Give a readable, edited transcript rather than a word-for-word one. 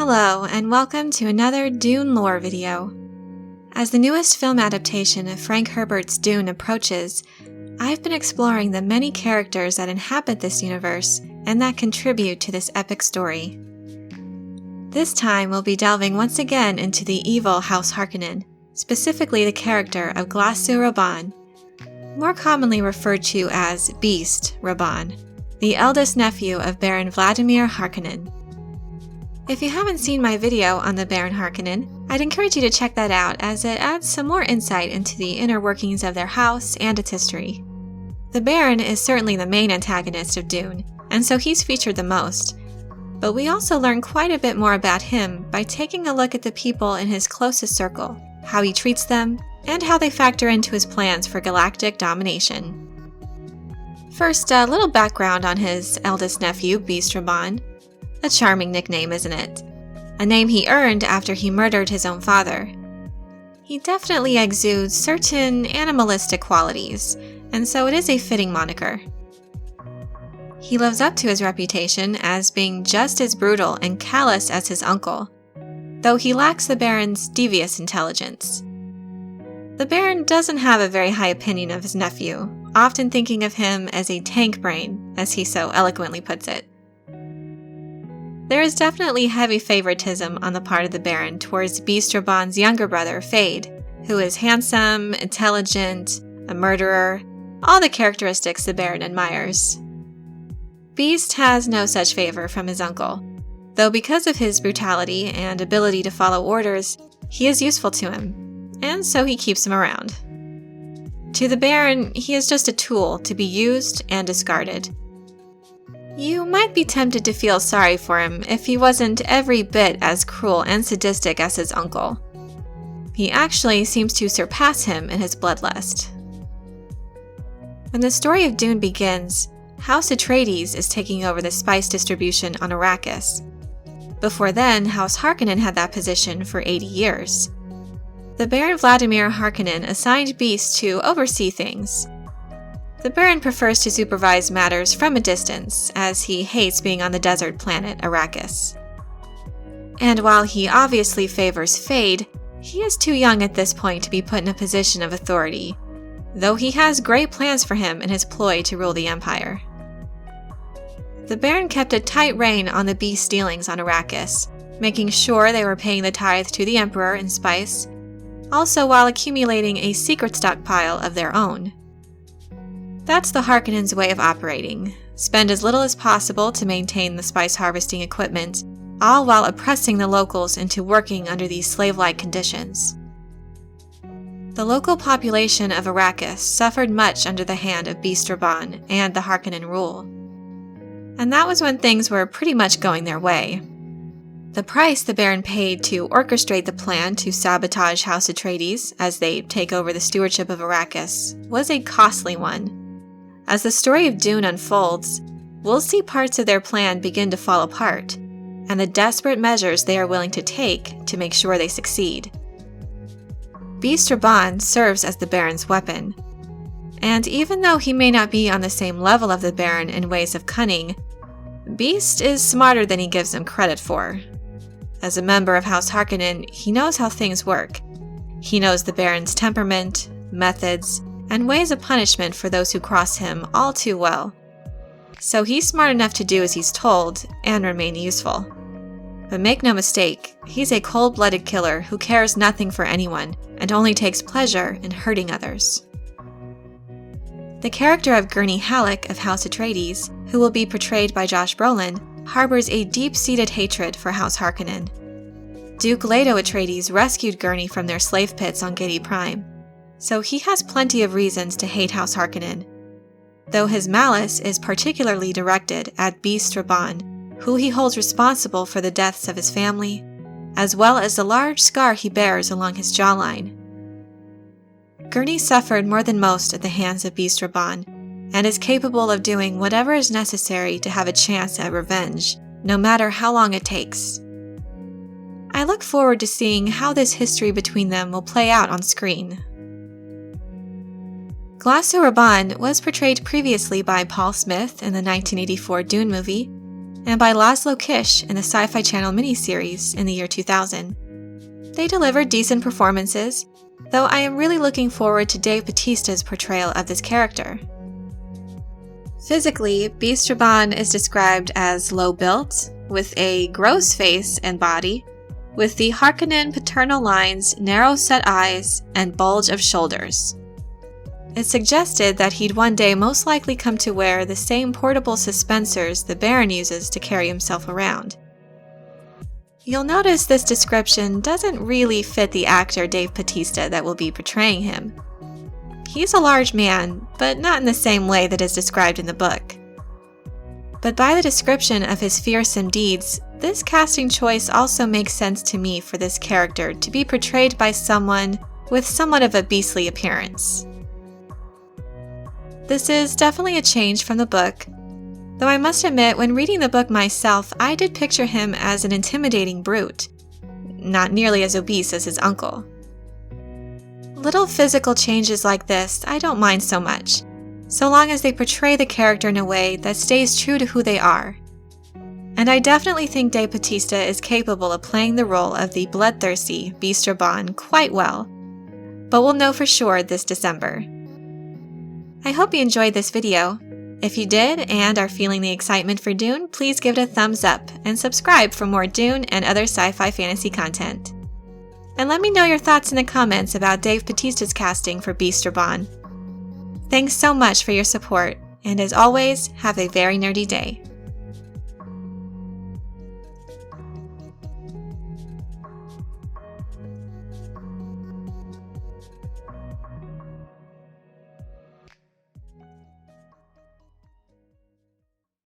Hello, and welcome to another Dune lore video. As the newest film adaptation of Frank Herbert's Dune approaches, I've been exploring the many characters that inhabit this universe and that contribute to this epic story. This time we'll be delving once again into the evil House Harkonnen, specifically the character of Glossu Rabban, more commonly referred to as Beast Rabban, the eldest nephew of Baron Vladimir Harkonnen. If you haven't seen my video on the Baron Harkonnen, I'd encourage you to check that out as it adds some more insight into the inner workings of their house and its history. The Baron is certainly the main antagonist of Dune, and so he's featured the most, but we also learn quite a bit more about him by taking a look at the people in his closest circle, how he treats them, and how they factor into his plans for galactic domination. First, a little background on his eldest nephew, Beast Rabban. A charming nickname, isn't it? A name he earned after he murdered his own father. He definitely exudes certain animalistic qualities, and so it is a fitting moniker. He lives up to his reputation as being just as brutal and callous as his uncle, though he lacks the Baron's devious intelligence. The Baron doesn't have a very high opinion of his nephew, often thinking of him as a tank brain, as he so eloquently puts it. There is definitely heavy favoritism on the part of the Baron towards Beast Rabban's younger brother, Fade, who is handsome, intelligent, a murderer, all the characteristics the Baron admires. Beast has no such favor from his uncle, though because of his brutality and ability to follow orders, he is useful to him, and so he keeps him around. To the Baron, he is just a tool to be used and discarded. You might be tempted to feel sorry for him if he wasn't every bit as cruel and sadistic as his uncle. He actually seems to surpass him in his bloodlust. When the story of Dune begins, House Atreides is taking over the spice distribution on Arrakis. Before then, House Harkonnen had that position for 80 years. The Baron Vladimir Harkonnen assigned Beast to oversee things. The Baron prefers to supervise matters from a distance, as he hates being on the desert planet Arrakis. And while he obviously favors Fade, he is too young at this point to be put in a position of authority, though he has great plans for him in his ploy to rule the Empire. The Baron kept a tight rein on the Beast's dealings on Arrakis, making sure they were paying the tithe to the Emperor in spice, also while accumulating a secret stockpile of their own. That's the Harkonnens' way of operating. Spend as little as possible to maintain the spice harvesting equipment, all while oppressing the locals into working under these slave-like conditions. The local population of Arrakis suffered much under the hand of Beast Rabban and the Harkonnen rule. And that was when things were pretty much going their way. The price the Baron paid to orchestrate the plan to sabotage House Atreides as they take over the stewardship of Arrakis was a costly one. As the story of Dune unfolds, we'll see parts of their plan begin to fall apart, and the desperate measures they are willing to take to make sure they succeed. Beast Rabban serves as the Baron's weapon, and even though he may not be on the same level of the Baron in ways of cunning, Beast is smarter than he gives him credit for. As a member of House Harkonnen, he knows how things work. He knows the Baron's temperament, methods, and ways of punishment for those who cross him all too well. So he's smart enough to do as he's told and remain useful. But make no mistake, he's a cold-blooded killer who cares nothing for anyone and only takes pleasure in hurting others. The character of Gurney Halleck of House Atreides, who will be portrayed by Josh Brolin, harbors a deep-seated hatred for House Harkonnen. Duke Leto Atreides rescued Gurney from their slave pits on Giedi Prime, so he has plenty of reasons to hate House Harkonnen, though his malice is particularly directed at Beast Rabban, who he holds responsible for the deaths of his family, as well as the large scar he bears along his jawline. Gurney suffered more than most at the hands of Beast Rabban, and is capable of doing whatever is necessary to have a chance at revenge, no matter how long it takes. I look forward to seeing how this history between them will play out on screen. Glossu Rabban was portrayed previously by Paul Smith in the 1984 Dune movie, and by Laszlo Kish in the Sci-Fi Channel miniseries in the year 2000. They delivered decent performances, though I am really looking forward to Dave Bautista's portrayal of this character. Physically, Beast Rabban is described as low-built, with a gross face and body, with the Harkonnen paternal lines, narrow-set eyes, and bulge of shoulders. It's suggested that he'd one day most likely come to wear the same portable suspensors the Baron uses to carry himself around. You'll notice this description doesn't really fit the actor Dave Bautista that will be portraying him. He's a large man, but not in the same way that is described in the book. But by the description of his fearsome deeds, this casting choice also makes sense to me for this character to be portrayed by someone with somewhat of a beastly appearance. This is definitely a change from the book, though I must admit when reading the book myself, I did picture him as an intimidating brute, not nearly as obese as his uncle. Little physical changes like this I don't mind so much, so long as they portray the character in a way that stays true to who they are. And I definitely think Dave Bautista is capable of playing the role of the bloodthirsty Beast Rabban quite well, but we'll know for sure this December. I hope you enjoyed this video. If you did and are feeling the excitement for Dune, please give it a thumbs up and subscribe for more Dune and other sci-fi fantasy content. And let me know your thoughts in the comments about Dave Bautista's casting for Beast Rabban. Thanks so much for your support, and as always, have a very nerdy day.